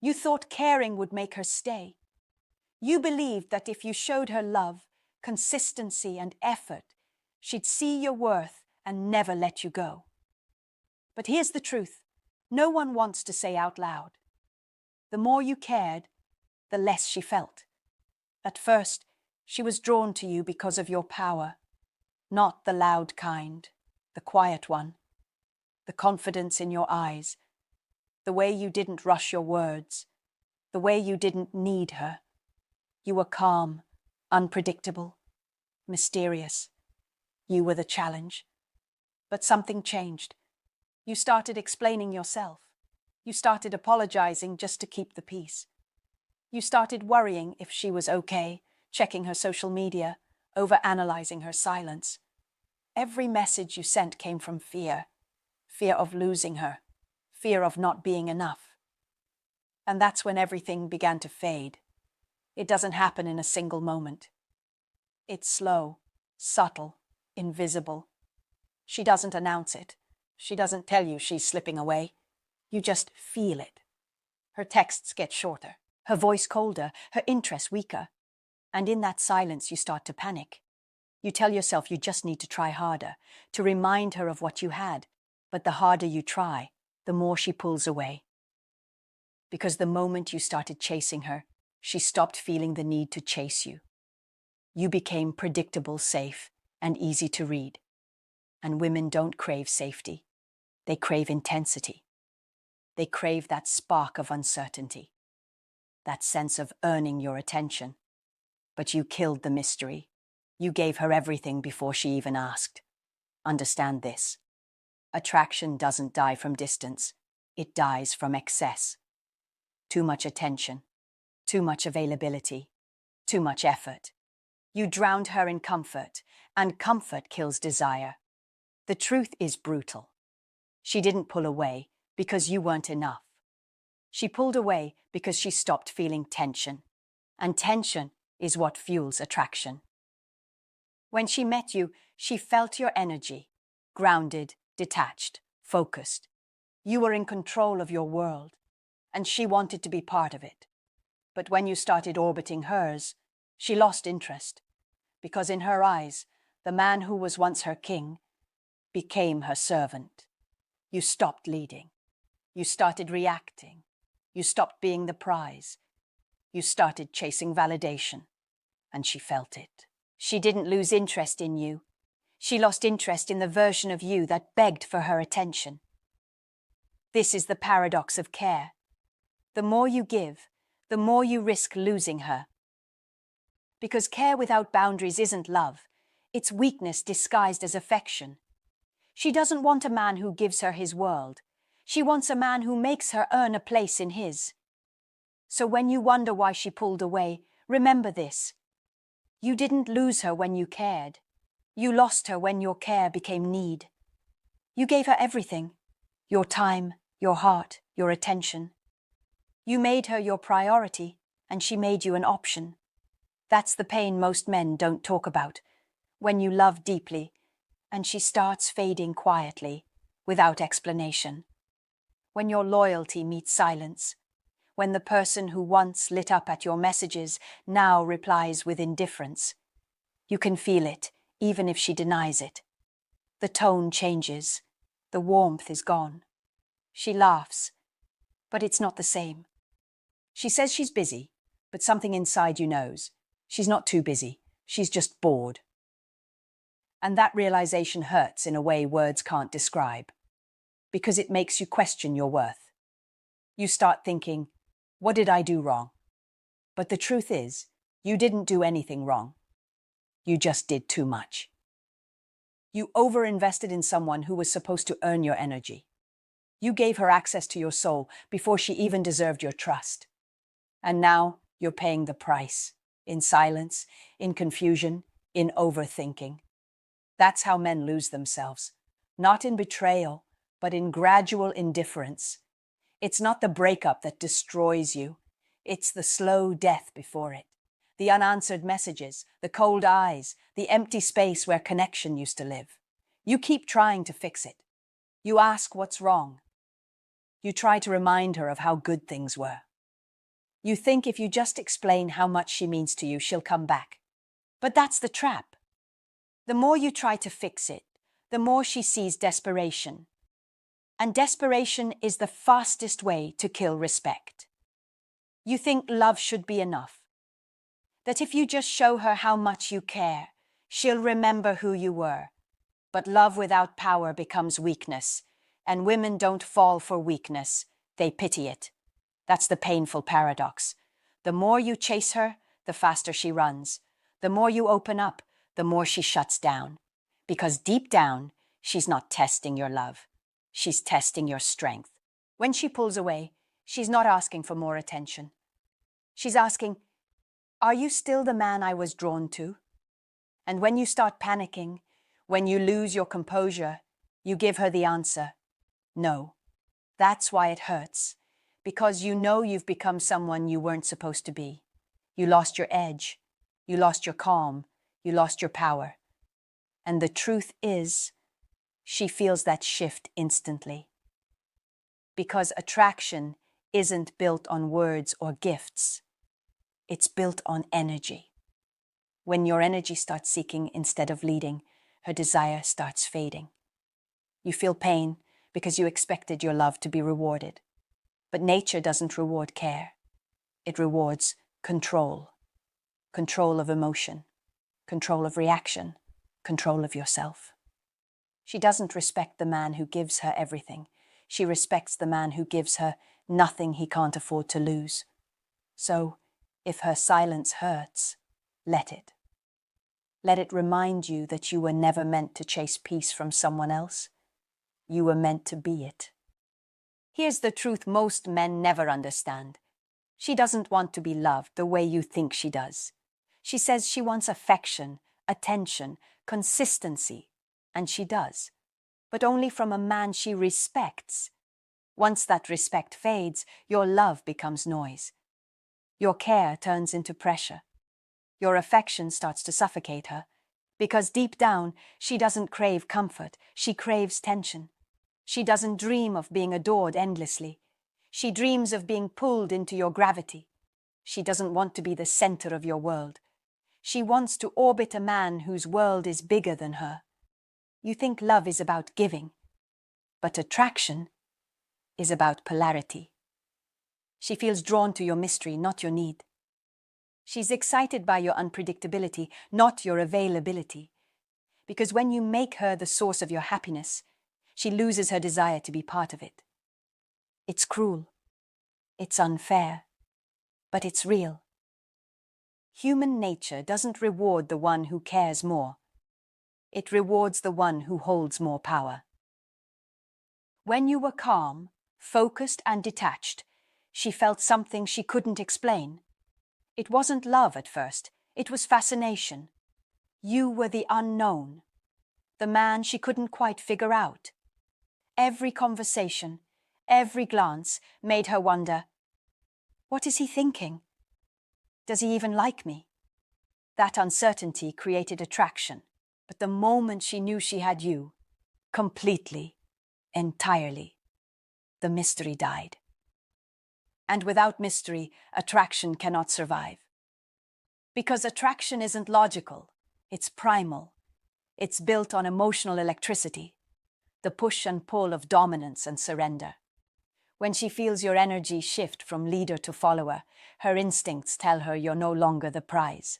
You thought caring would make her stay. You believed that if you showed her love, consistency, and effort, she'd see your worth and never let you go. But here's the truth. No one wants to say out loud. The more you cared, the less she felt. At first, she was drawn to you because of your power, not the loud kind, the quiet one, the confidence in your eyes, the way you didn't rush your words, the way you didn't need her. You were calm, unpredictable, mysterious. You were the challenge. But something changed. You started explaining yourself. You started apologizing just to keep the peace. You started worrying if she was okay, checking her social media, overanalyzing her silence. Every message you sent came from fear. Fear of losing her. Fear of not being enough. And that's when everything began to fade. It doesn't happen in a single moment. It's slow, subtle, invisible. She doesn't announce it. She doesn't tell you she's slipping away. You just feel it. Her texts get shorter, her voice colder, her interest weaker. And in that silence, you start to panic. You tell yourself you just need to try harder, to remind her of what you had. But the harder you try, the more she pulls away. Because the moment you started chasing her, she stopped feeling the need to chase you. You became predictable, safe, and easy to read. And women don't crave safety. They crave intensity. They crave that spark of uncertainty, that sense of earning your attention. But you killed the mystery. You gave her everything before she even asked. Understand this. Attraction doesn't die from distance. It dies from excess. Too much attention, too much availability, too much effort. You drowned her in comfort, and comfort kills desire. The truth is brutal. She didn't pull away because you weren't enough. She pulled away because she stopped feeling tension. And tension is what fuels attraction. When she met you, she felt your energy, grounded, detached, focused. You were in control of your world, and she wanted to be part of it. But when you started orbiting hers, she lost interest, because in her eyes, the man who was once her king became her servant. You stopped leading. You started reacting. You stopped being the prize. You started chasing validation, and she felt it. She didn't lose interest in you. She lost interest in the version of you that begged for her attention. This is the paradox of care. The more you give, the more you risk losing her. Because care without boundaries isn't love. It's weakness disguised as affection. She doesn't want a man who gives her his world. She wants a man who makes her earn a place in his. So when you wonder why she pulled away, remember this. You didn't lose her when you cared. You lost her when your care became need. You gave her everything. Your time, your heart, your attention. You made her your priority, and she made you an option. That's the pain most men don't talk about. When you love deeply, and she starts fading quietly, without explanation. When your loyalty meets silence. When the person who once lit up at your messages now replies with indifference. You can feel it, even if she denies it. The tone changes. The warmth is gone. She laughs, but it's not the same. She says she's busy, but something inside you knows. She's not too busy. She's just bored. And that realization hurts in a way words can't describe, because it makes you question your worth. You start thinking, what did I do wrong? But the truth is, you didn't do anything wrong. You just did too much. You overinvested in someone who was supposed to earn your energy. You gave her access to your soul before she even deserved your trust. And now you're paying the price, in silence, in confusion, in overthinking. That's how men lose themselves, not in betrayal, but in gradual indifference. It's not the breakup that destroys you. It's the slow death before it. The unanswered messages, the cold eyes, the empty space where connection used to live. You keep trying to fix it. You ask what's wrong. You try to remind her of how good things were. You think if you just explain how much she means to you, she'll come back. But that's the trap. The more you try to fix it, the more she sees desperation. And desperation is the fastest way to kill respect. You think love should be enough. That if you just show her how much you care, she'll remember who you were. But love without power becomes weakness, and women don't fall for weakness, they pity it. That's the painful paradox. The more you chase her, the faster she runs. The more you open up, the more she shuts down. Because deep down, she's not testing your love. She's testing your strength. When she pulls away, she's not asking for more attention. She's asking, are you still the man I was drawn to? And when you start panicking, when you lose your composure, you give her the answer, no. That's why it hurts. Because you know you've become someone you weren't supposed to be. You lost your edge. You lost your calm. You lost your power. And the truth is, she feels that shift instantly. Because attraction isn't built on words or gifts. It's built on energy. When your energy starts seeking instead of leading, her desire starts fading. You feel pain because you expected your love to be rewarded. But nature doesn't reward care. It rewards control. Control of emotion, control of reaction, control of yourself. She doesn't respect the man who gives her everything. She respects the man who gives her nothing he can't afford to lose. So, if her silence hurts, let it. Let it remind you that you were never meant to chase peace from someone else. You were meant to be it. Here's the truth most men never understand. She doesn't want to be loved the way you think she does. She says she wants affection, attention, consistency, and she does. But only from a man she respects. Once that respect fades, your love becomes noise. Your care turns into pressure. Your affection starts to suffocate her. Because deep down, she doesn't crave comfort, she craves tension. She doesn't dream of being adored endlessly. She dreams of being pulled into your gravity. She doesn't want to be the center of your world. She wants to orbit a man whose world is bigger than her. You think love is about giving, but attraction is about polarity. She feels drawn to your mystery, not your need. She's excited by your unpredictability, not your availability. Because when you make her the source of your happiness, she loses her desire to be part of it. It's cruel. It's unfair. But it's real. Human nature doesn't reward the one who cares more. It rewards the one who holds more power. When you were calm, focused and detached, she felt something she couldn't explain. It wasn't love at first, it was fascination. You were the unknown, the man she couldn't quite figure out. Every conversation, every glance made her wonder, what is he thinking? Does he even like me? That uncertainty created attraction, but the moment she knew she had you, completely, entirely, the mystery died. And without mystery, attraction cannot survive. Because attraction isn't logical, it's primal. It's built on emotional electricity, the push and pull of dominance and surrender. When she feels your energy shift from leader to follower, her instincts tell her you're no longer the prize.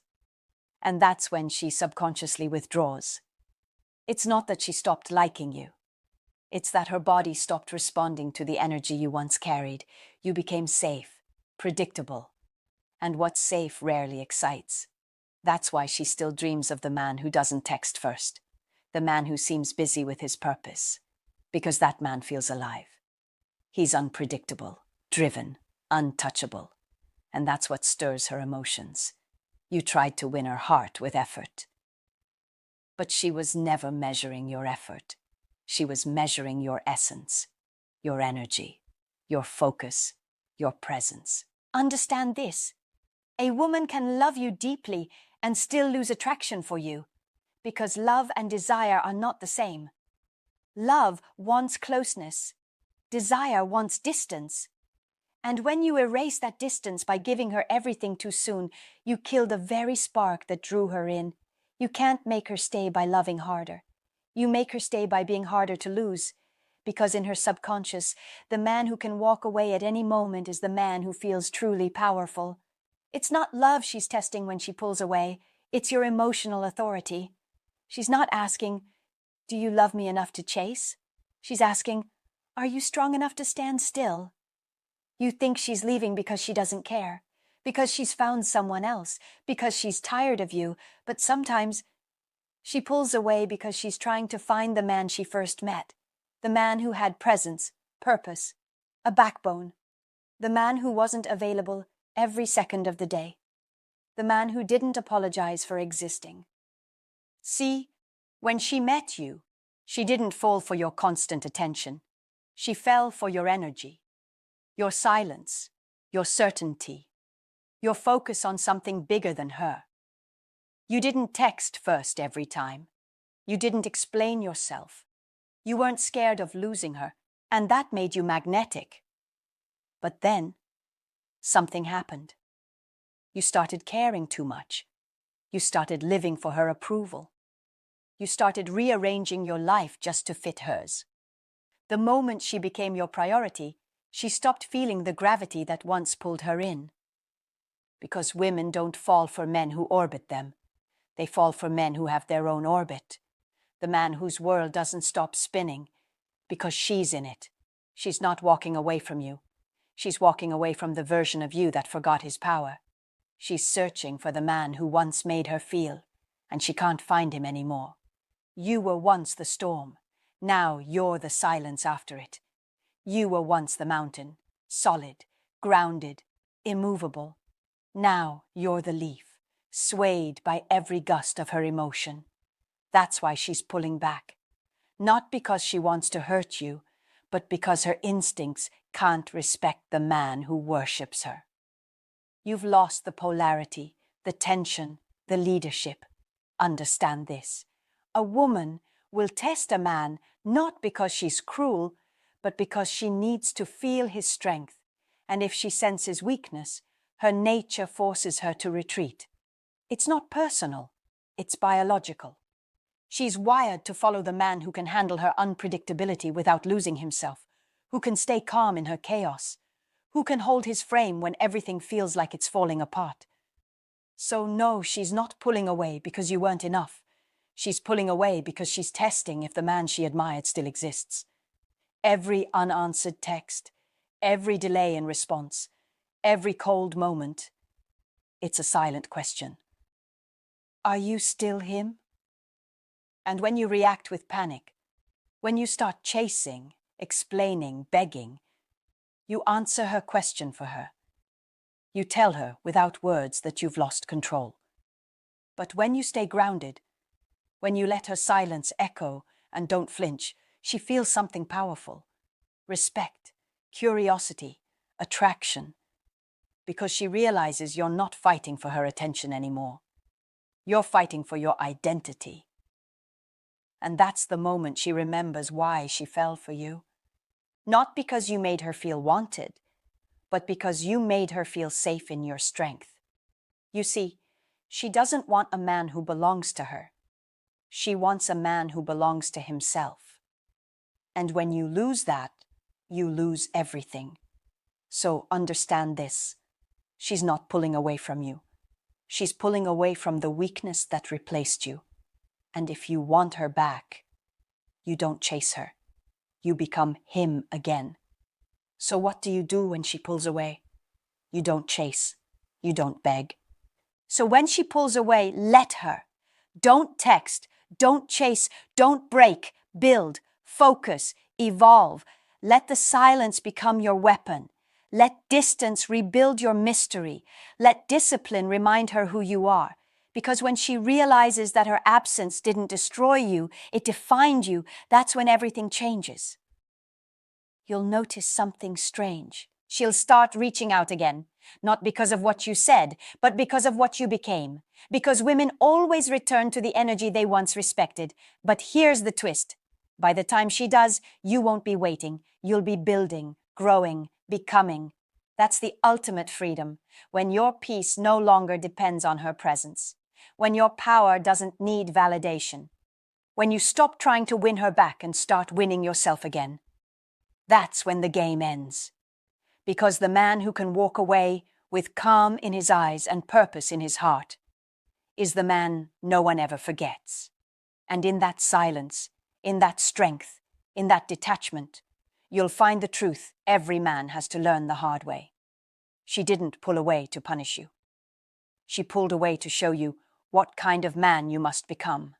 And that's when she subconsciously withdraws. It's not that she stopped liking you. It's that her body stopped responding to the energy you once carried. You became safe, predictable. And what's safe rarely excites. That's why she still dreams of the man who doesn't text first, the man who seems busy with his purpose, because that man feels alive. He's unpredictable, driven, untouchable, and that's what stirs her emotions. You tried to win her heart with effort. But she was never measuring your effort. She was measuring your essence, your energy, your focus, your presence. Understand this. A woman can love you deeply and still lose attraction for you, because love and desire are not the same. Love wants closeness. Desire wants distance. And when you erase that distance by giving her everything too soon, you kill the very spark that drew her in. You can't make her stay by loving harder. You make her stay by being harder to lose. Because in her subconscious, the man who can walk away at any moment is the man who feels truly powerful. It's not love she's testing when she pulls away. It's your emotional authority. She's not asking, "Do you love me enough to chase?" She's asking, "Are you strong enough to stand still?" You think she's leaving because she doesn't care, because she's found someone else, because she's tired of you, but sometimes she pulls away because she's trying to find the man she first met, the man who had presence, purpose, a backbone, the man who wasn't available every second of the day, the man who didn't apologize for existing. See, when she met you, she didn't fall for your constant attention. She fell for your energy, your silence, your certainty, your focus on something bigger than her. You didn't text first every time. You didn't explain yourself. You weren't scared of losing her, and that made you magnetic. But then, something happened. You started caring too much. You started living for her approval. You started rearranging your life just to fit hers. The moment she became your priority, she stopped feeling the gravity that once pulled her in. Because women don't fall for men who orbit them. They fall for men who have their own orbit. The man whose world doesn't stop spinning. Because she's in it. She's not walking away from you. She's walking away from the version of you that forgot his power. She's searching for the man who once made her feel, and she can't find him anymore. You were once the storm. Now you're the silence after it. You were once the mountain, solid, grounded, immovable. Now you're the leaf, swayed by every gust of her emotion. That's why she's pulling back. Not because she wants to hurt you, but because her instincts can't respect the man who worships her. You've lost the polarity, the tension, the leadership. Understand this. A woman will test a man not because she's cruel, but because she needs to feel his strength. And if she senses weakness, her nature forces her to retreat. It's not personal, it's biological. She's wired to follow the man who can handle her unpredictability without losing himself, who can stay calm in her chaos, who can hold his frame when everything feels like it's falling apart. So no, she's not pulling away because you weren't enough. She's pulling away because she's testing if the man she admired still exists. Every unanswered text, every delay in response, every cold moment, it's a silent question. Are you still him? And when you react with panic, when you start chasing, explaining, begging, you answer her question for her. You tell her without words that you've lost control. But when you stay grounded, when you let her silence echo and don't flinch, she feels something powerful. Respect, curiosity, attraction. Because she realizes you're not fighting for her attention anymore. You're fighting for your identity. And that's the moment she remembers why she fell for you. Not because you made her feel wanted, but because you made her feel safe in your strength. You see, she doesn't want a man who belongs to her. She wants a man who belongs to himself. And when you lose that, you lose everything. So understand this. She's not pulling away from you. She's pulling away from the weakness that replaced you. And if you want her back, you don't chase her. You become him again. So what do you do when she pulls away? You don't chase. You don't beg. So when she pulls away, let her. Don't text. Don't chase. Don't break. Build. Focus. Evolve. Let the silence become your weapon. Let distance rebuild your mystery. Let discipline remind her who you are. Because when she realizes that her absence didn't destroy you, it defined you, that's when everything changes. You'll notice something strange. She'll start reaching out again, not because of what you said, but because of what you became. Because women always return to the energy they once respected. But here's the twist. By the time she does, you won't be waiting. You'll be building, growing, becoming. That's the ultimate freedom, when your peace no longer depends on her presence, when your power doesn't need validation, when you stop trying to win her back and start winning yourself again. That's when the game ends. Because the man who can walk away with calm in his eyes and purpose in his heart is the man no one ever forgets. And in that silence, in that strength, in that detachment, you'll find the truth every man has to learn the hard way. She didn't pull away to punish you. She pulled away to show you what kind of man you must become.